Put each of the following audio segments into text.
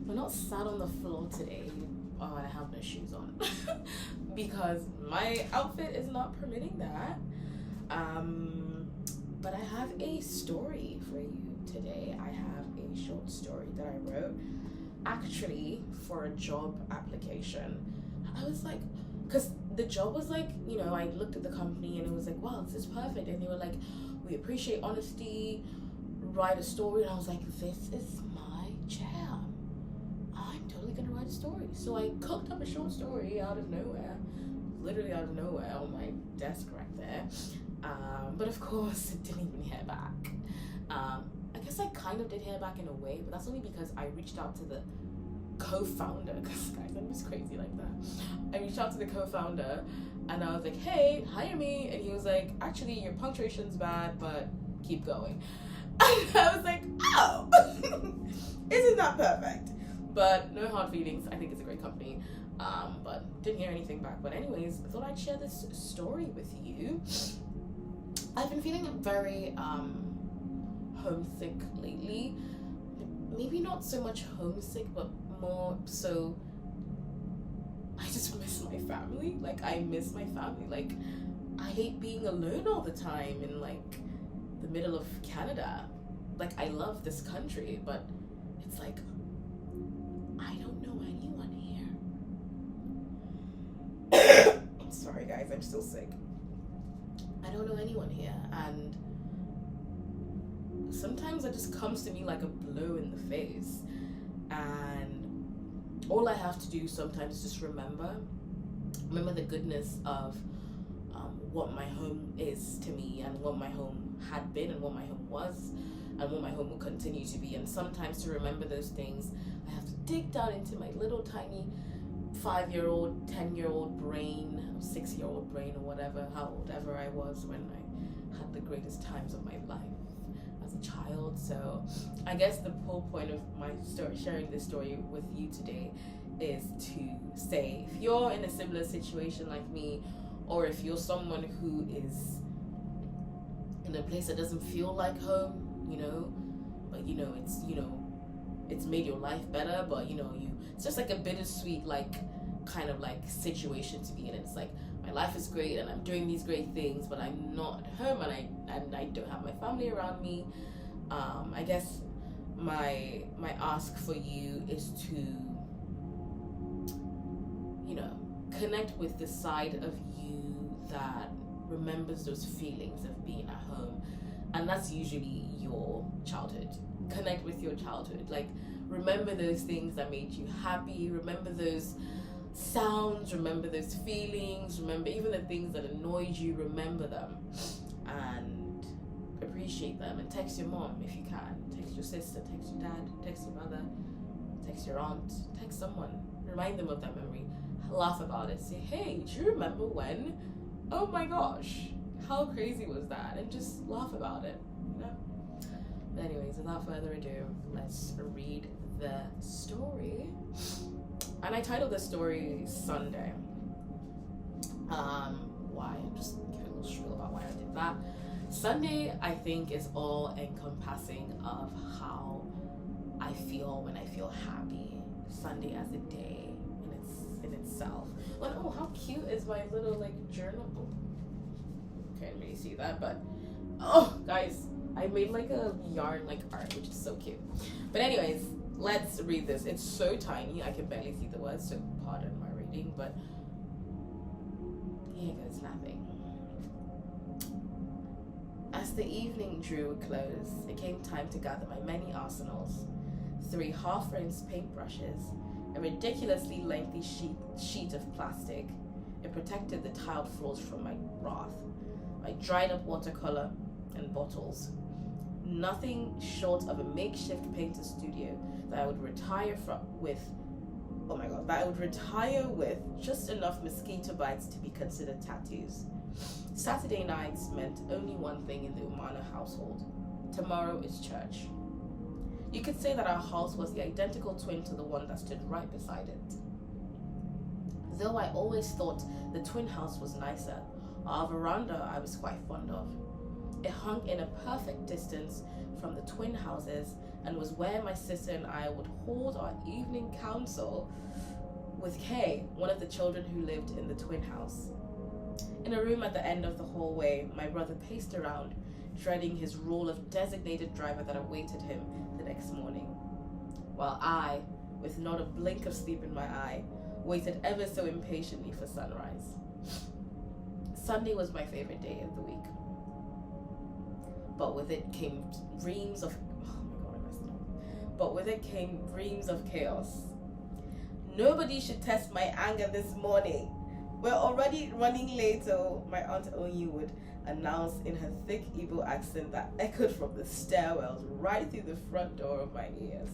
we're not sat on the floor today. Oh, I have no shoes on because my outfit is not permitting that. But I have a story for you today. I have a short story that I wrote actually for a job application. I was like, because the job was like, you know, I looked at the company and it was like, wow, this is perfect. And they were like, we appreciate honesty, write a story. And I was like, this is my jam. I'm totally gonna write a story. So I cooked up a short story out of nowhere, literally out of nowhere on my desk right there. But of course, it didn't even hear back. I guess I kind of did hear back in a way, but that's only because I reached out to the co-founder, because guys, I'm just crazy like that. I reached out to the co-founder and I was like, hey, hire me. And he was like, actually, your punctuation's bad, but keep going. And I was like, oh, isn't that perfect? But no hard feelings. I think it's a great company. But didn't hear anything back. But anyways, I thought I'd share this story with you. I've been feeling very homesick lately. Maybe not so much homesick, but more so I just miss my family. Like, I miss my family. Like, I hate being alone all the time in like the middle of Canada. Like, I love this country, but it's like I don't know anyone here. I'm sorry guys, I'm still sick. I don't know anyone here, and sometimes it just comes to me like a blow in the face, and all I have to do sometimes is just remember the goodness of what my home is to me, and what my home had been, and what my home was, and what my home will continue to be. And sometimes to remember those things, I have to dig down into my little tiny 5-year-old, 10-year-old brain, 6-year-old brain, or whatever, however I was when I had the greatest times of my life as a child. So I guess the whole point of my story, sharing this story with you today, is to say, if you're in a similar situation like me, or if you're someone who is in a place that doesn't feel like home, you know, but you know, it's made your life better, but you know, it's just like a bittersweet, like, kind of like situation to be in. It's like, my life is great and I'm doing these great things, but I'm not at home, and I don't have my family around me. I guess my ask for you is to, you know, connect with the side of you that remembers those feelings of being at home, and that's usually your childhood. Connect with your childhood. Like, remember those things that made you happy, remember those sounds, remember those feelings, remember even the things that annoyed you, remember them and appreciate them. And text your mom if you can, text your sister, text your dad, text your mother, text your aunt, text someone, remind them of that memory, laugh about it, say, hey, do you remember when, oh my gosh, how crazy was that? And just laugh about it, you know. But anyways, without further ado, let's read the story. And I titled the story Sunday. Why? I'm just giving a little spiel about why I did that. Sunday, I think, is all encompassing of how I feel when I feel happy. Sunday as a day in itself. And oh, how cute is my little like journal? Oh, can't really see that, but oh, guys, I made like a yarn like art, which is so cute. But anyways, let's read this. It's so tiny, I can barely see the words, so pardon my reading, but here goes nothing. As the evening drew a close, it came time to gather my many arsenals. 3 half-rinsed paintbrushes, a ridiculously lengthy sheet of plastic. It protected the tiled floors from my wrath. My dried up watercolor and bottles. Nothing short of a makeshift painter studio that I would retire with just enough mosquito bites to be considered tattoos. Saturday nights meant only one thing in the Umana household. Tomorrow is church. You could say that our house was the identical twin to the one that stood right beside it. Though I always thought the twin house was nicer, our veranda I was quite fond of. It hung in a perfect distance from the twin houses and was where my sister and I would hold our evening council with Kay, one of the children who lived in the twin house. In a room at the end of the hallway, my brother paced around, dreading his role of designated driver that awaited him the next morning, while I, with not a blink of sleep in my eye, waited ever so impatiently for sunrise. Sunday was my favorite day of the week, but with it came reams of chaos. Nobody should test my anger this morning. We're already running late, so my Aunt Onyi would announce in her thick Igbo accent that echoed from the stairwells right through the front door of my ears.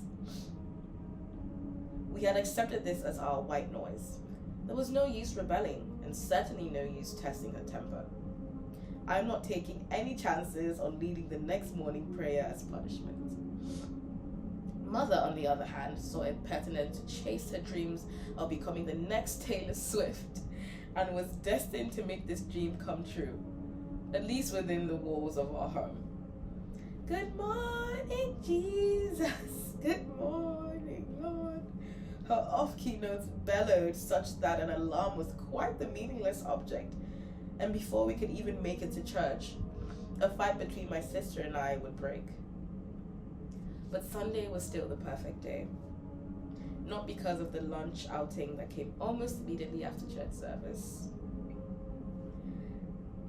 We had accepted this as our white noise. There was no use rebelling, and certainly no use testing her temper. I'm not taking any chances on leading the next morning prayer as punishment. Mother, on the other hand, saw it pertinent to chase her dreams of becoming the next Taylor Swift, and was destined to make this dream come true, at least within the walls of our home. Good morning, Jesus. Good morning, Lord. Her off-key notes bellowed such that an alarm was quite the meaningless object, and before we could even make it to church, a fight between my sister and I would break. But Sunday was still the perfect day. Not because of the lunch outing that came almost immediately after church service.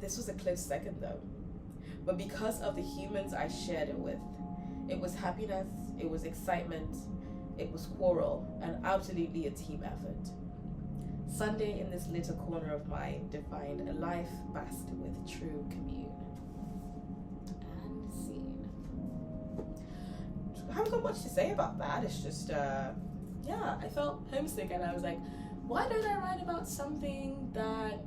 This was a close second though, but because of the humans I shared it with. It was happiness, it was excitement, it was quarrel, and absolutely a team effort. Sunday in this little corner of mine defined a life bathed with true commune. And scene. I haven't got much to say about that. It's just, I felt homesick, and I was like, why don't I write about something that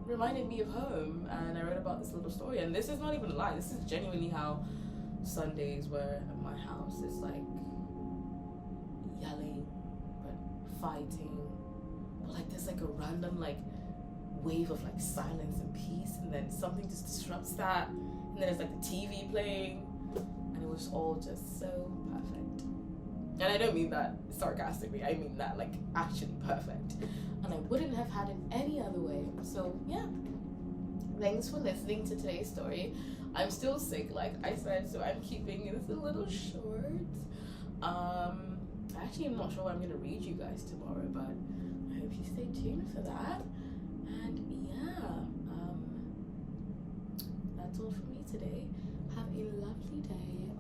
reminded me of home? And I wrote about this little story, and this is not even a lie. This is genuinely how Sundays were at my house. It's like yelling, but fighting, but like there's like a random like wave of like silence and peace, and then something just disrupts that, and then it's like the TV playing, and it was all just so perfect. And I don't mean that sarcastically, I mean that like actually perfect. And I wouldn't have had it any other way. So yeah, thanks for listening to today's story. I'm still sick, like I said, so I'm keeping this a little short. Actually, I'm not sure what I'm gonna read you guys tomorrow, but I hope you stay tuned for that. And yeah, that's all for me today. Have a lovely day.